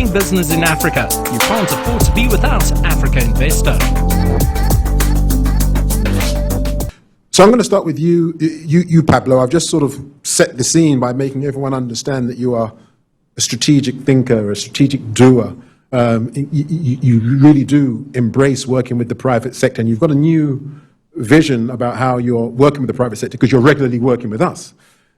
doing business in Africa. You can't afford to be without Africa Investor. So I'm going to start with you, Pablo. I've just sort of set the scene by making everyone understand that you are a strategic thinker, a strategic doer. You really do embrace working with the private sector, and you've got a new vision about how you're working with the private sector because you're regularly working with us.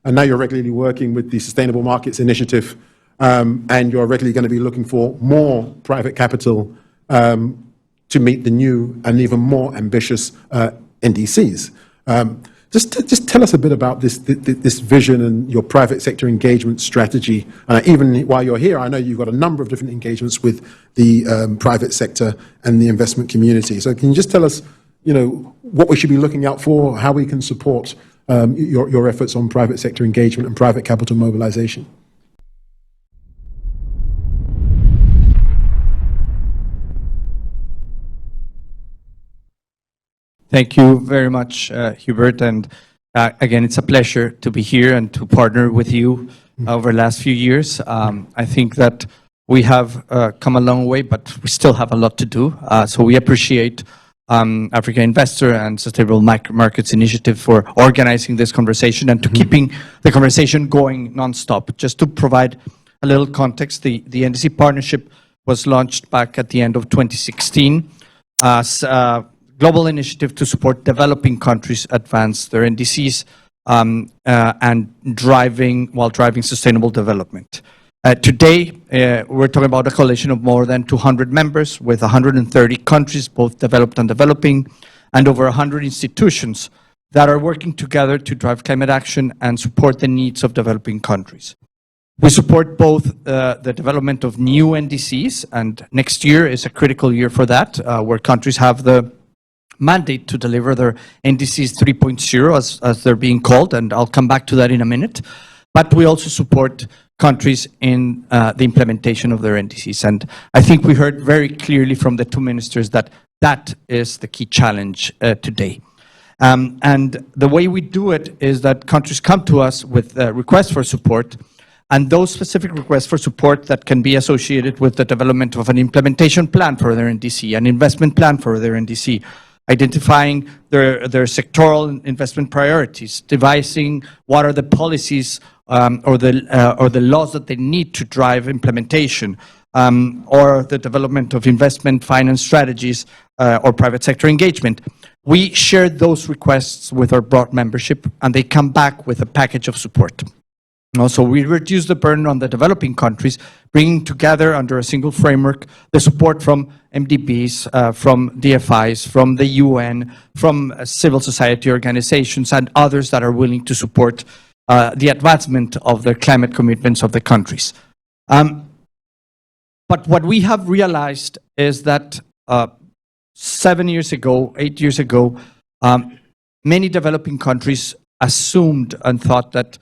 And now you're regularly working with the Sustainable Markets Initiative, and you're regularly going to be looking for more private capital to meet the new and even more ambitious NDCs. Just tell us a bit about this vision and your private sector engagement strategy. Even while you're here, I know you've got a number of different engagements with the private sector and the investment community. So can you just tell us, what we should be looking out for, how we can support your efforts on private sector engagement and private capital mobilization? Thank you very much, Hubert. And again, it's a pleasure to be here and to partner with you over the last few years. I think that we have come a long way, but we still have a lot to do. So we appreciate Africa Investor and Sustainable Markets Initiative for organizing this conversation and to keeping the conversation going nonstop. Just to provide a little context, the NDC partnership was launched back at the end of 2016 as global initiative to support developing countries advance their NDCs and driving sustainable development. Today, we're talking about a coalition of more than 200 members with 130 countries, both developed and developing, and over 100 institutions that are working together to drive climate action and support the needs of developing countries. We support both the development of new NDCs, and next year is a critical year for that, where countries have the mandate to deliver their NDCs 3.0 as they're being called, and I'll come back to that in a minute. But we also support countries in the implementation of their NDCs. And I think we heard very clearly from the two ministers that that is the key challenge today. And the way we do it is that countries come to us with requests for support, and those specific requests for support that can be associated with the development of an implementation plan for their NDC, an investment plan for their NDC, identifying their sectoral investment priorities, devising what are the policies or the laws that they need to drive implementation, or the development of investment finance strategies or private sector engagement. We share those requests with our broad membership, and they come back with a package of support. Also, we reduce the burden on the developing countries, bringing together under a single framework the support from MDBs, from DFIs, from the UN, from civil society organizations, and others that are willing to support the advancement of the climate commitments of the countries. But what we have realized is that 7 years ago, 8 years ago, many developing countries assumed and thought that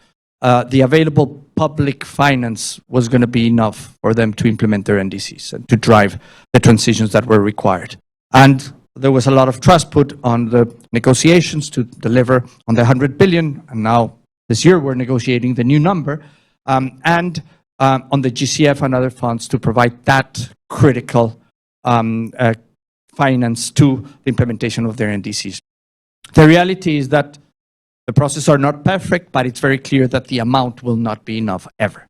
the available public finance was going to be enough for them to implement their NDCs and to drive the transitions that were required. And there was a lot of trust put on the negotiations to deliver on the 100 billion, and now this year we're negotiating the new number, and on the GCF and other funds to provide that critical finance to the implementation of their NDCs. The reality is that the processes are not perfect, but it's very clear that the amount will not be enough ever,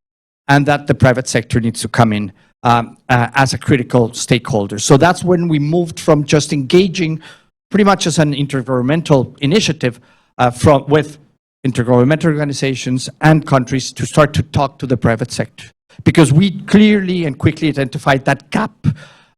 and that the private sector needs to come in as a critical stakeholder. So that's when we moved from just engaging pretty much as an intergovernmental initiative with intergovernmental organizations and countries to start to talk to the private sector. Because we clearly and quickly identified that gap,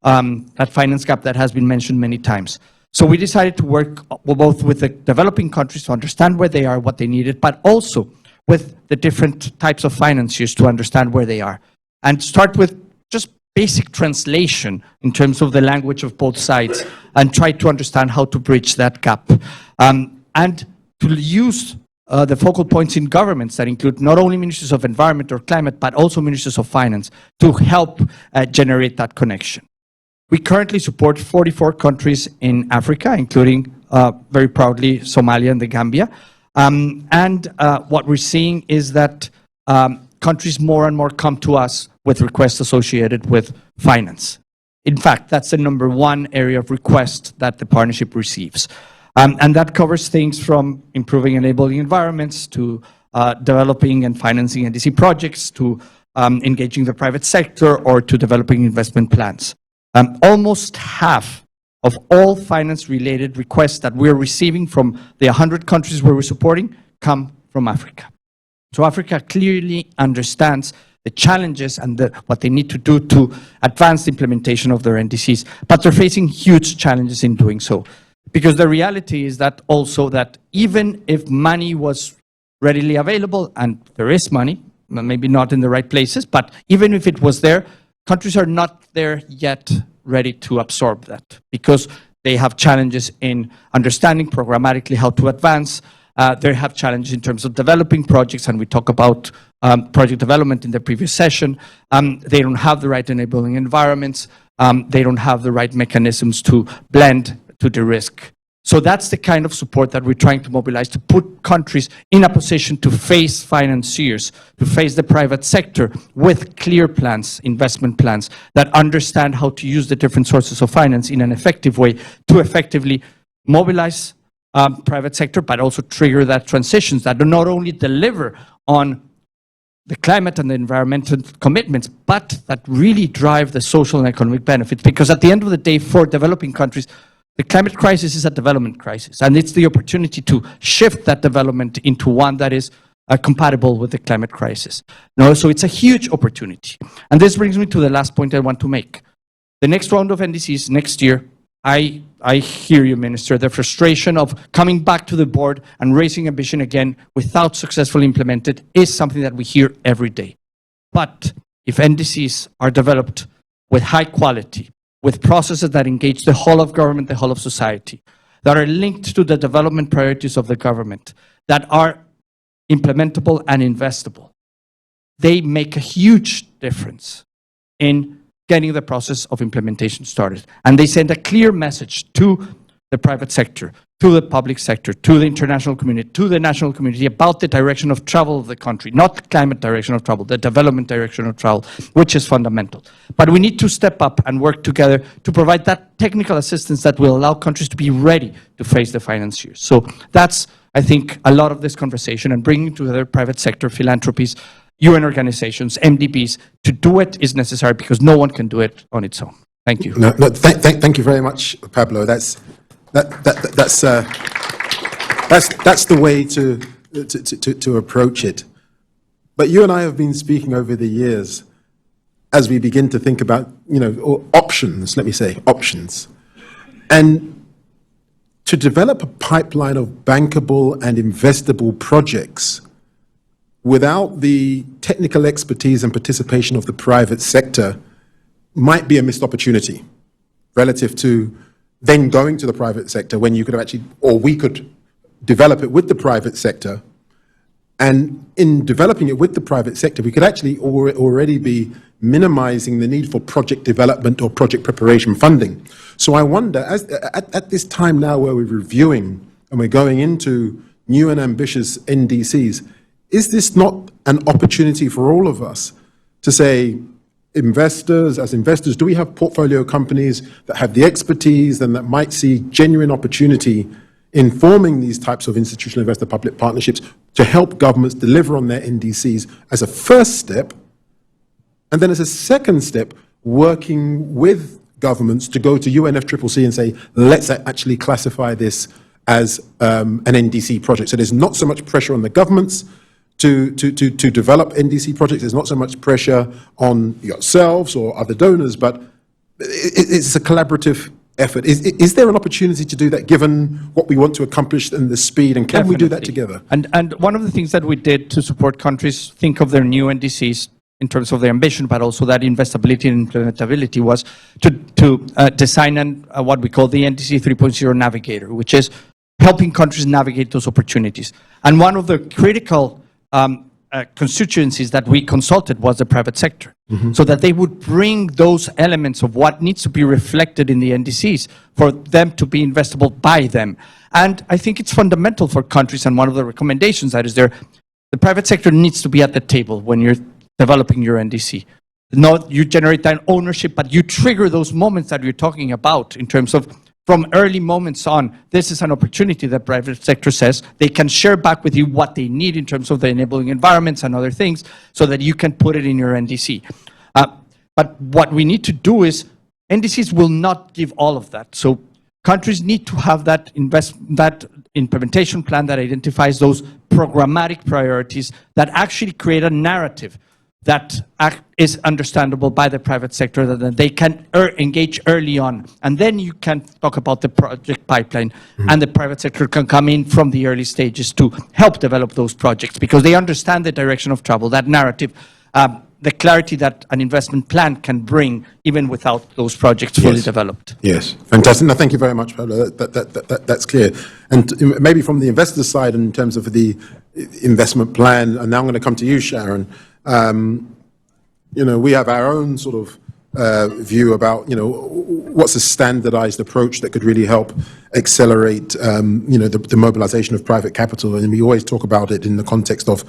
that finance gap that has been mentioned many times. So we decided to work both with the developing countries to understand where they are, what they needed, but also with the different types of financiers to understand where they are. And start with just basic translation in terms of the language of both sides and try to understand how to bridge that gap. And to use the focal points in governments that include not only ministers of environment or climate, but also ministers of finance to help generate that connection. We currently support 44 countries in Africa, including very proudly Somalia and the Gambia. And what we're seeing is that countries more and more come to us with requests associated with finance. In fact, that's the number one area of request that the partnership receives. And that covers things from improving enabling environments to developing and financing NDC projects to engaging the private sector or to developing investment plans. Almost half of all finance-related requests that we're receiving from the 100 countries where we're supporting come from Africa. So Africa clearly understands the challenges and what they need to do to advance the implementation of their NDCs, but they're facing huge challenges in doing so. Because the reality is that also that even if money was readily available, and there is money, maybe not in the right places, but even if it was there, countries are not there yet ready to absorb that because they have challenges in understanding programmatically how to advance. They have challenges in terms of developing projects, and we talk about project development in the previous session. They don't have the right enabling environments. They don't have the right mechanisms to blend to the risk. So that's the kind of support that we're trying to mobilize to put countries in a position to face financiers, to face the private sector with clear plans, investment plans that understand how to use the different sources of finance in an effective way to effectively mobilize private sector, but also trigger that transitions that do not only deliver on the climate and the environmental commitments, but that really drive the social and economic benefits. Because at the end of the day, for developing countries, the climate crisis is a development crisis, and it's the opportunity to shift that development into one that is compatible with the climate crisis. No, so it's a huge opportunity. And this brings me to the last point I want to make. The next round of NDCs next year, I hear you, Minister, the frustration of coming back to the board and raising ambition again without successfully implemented is something that we hear every day. But if NDCs are developed with high quality, with processes that engage the whole of government, the whole of society, that are linked to the development priorities of the government, that are implementable and investable, they make a huge difference in getting the process of implementation started. And they send a clear message to the private sector, to the public sector, to the international community, to the national community about the direction of travel of the country, not the climate direction of travel, the development direction of travel, which is fundamental. But we need to step up and work together to provide that technical assistance that will allow countries to be ready to face the financiers. So that's, I think, a lot of this conversation, and bringing together private sector, philanthropies, UN organizations, MDBs, to do it is necessary because no one can do it on its own. Thank you. Thank you very much, Pablo. That's the way to approach it. But you and I have been speaking over the years as we begin to think about, options, let me say, options. And to develop a pipeline of bankable and investable projects without the technical expertise and participation of the private sector might be a missed opportunity relative to then going to the private sector when you could have actually, or we could develop it with the private sector. And in developing it with the private sector, we could actually already be minimizing the need for project development or project preparation funding. So I wonder, at this time now where we're reviewing and we're going into new and ambitious NDCs, is this not an opportunity for all of us to say, as investors, do we have portfolio companies that have the expertise and that might see genuine opportunity in forming these types of institutional investor-public partnerships to help governments deliver on their NDCs as a first step, and then as a second step, working with governments to go to UNFCCC and say, let's actually classify this as an NDC project. So there's not so much pressure on the governments to develop NDC projects. There's not so much pressure on yourselves or other donors, but it's a collaborative effort. Is there an opportunity to do that given what we want to accomplish and the speed, and can we do that together? And one of the things that we did to support countries think of their new NDCs in terms of their ambition, but also that investability and implementability, was to design what we call the NDC 3.0 Navigator, which is helping countries navigate those opportunities. And one of the critical constituencies that we consulted was the private sector, so that they would bring those elements of what needs to be reflected in the NDCs for them to be investable by them. And I think it's fundamental for countries, and one of the recommendations that is there, the private sector needs to be at the table when you're developing your NDC. Not you generate that ownership, but you trigger those moments that you're talking about in terms of from early moments on, this is an opportunity that private sector says they can share back with you what they need in terms of the enabling environments and other things so that you can put it in your NDC. But what we need to do is NDCs will not give all of that. So countries need to have that implementation plan that identifies those programmatic priorities that actually create a narrative that is understandable by the private sector, that they can engage early on. And then you can talk about the project pipeline, and the private sector can come in from the early stages to help develop those projects because they understand the direction of travel, that narrative, the clarity that an investment plan can bring even without those projects fully developed. Yes, fantastic. No, thank you very much, Pablo. That's clear. And maybe from the investor side, in terms of the investment plan, and now I'm going to come to you, Sharon. We have our own sort of view about, what's a standardized approach that could really help accelerate, the mobilization of private capital. And we always talk about it in the context of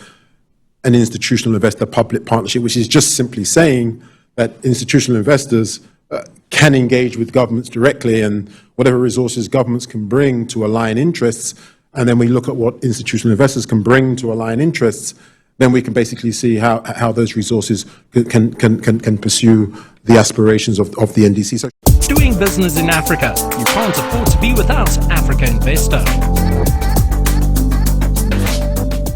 an institutional investor-public partnership, which is just simply saying that institutional investors can engage with governments directly, and whatever resources governments can bring to align interests, and then we look at what institutional investors can bring to align interests, then we can basically see how those resources can pursue the aspirations of the NDC. Doing business in Africa. You can't afford to be without Africa Investor.